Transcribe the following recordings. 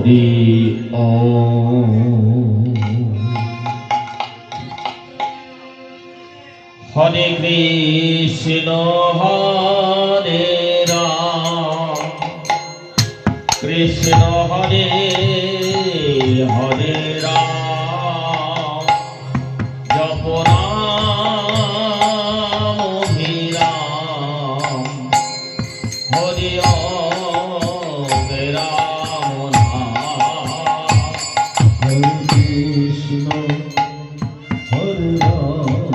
হরি ওম। হরে কৃষ্ণ হরে রাম কৃষ্ণ হরে হরে রাম জপ রাম অভিরাম হরি ওম রাম নাম। হরে কৃষ্ণ হরে রাম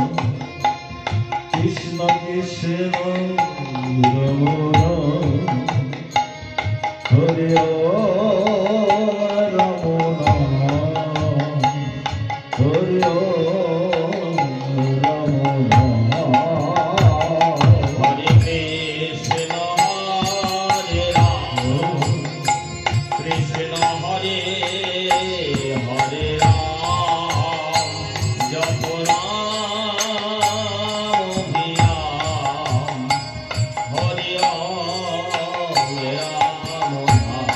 কৃষ্ণ কৃষ্ণ রাম রাম হরে রাম নাম হরে রাম নাম। হরে কৃষ্ণ হরে রাম কৃষ্ণ হরে হরে রাম জপ রাম অভিরাম হরি ওম রাম নাম।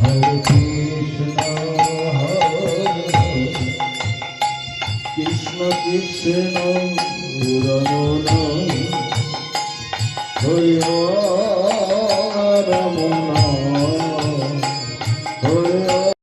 হরে কৃষ্ণ হরে কৃষ্ণ কৃষ্ণ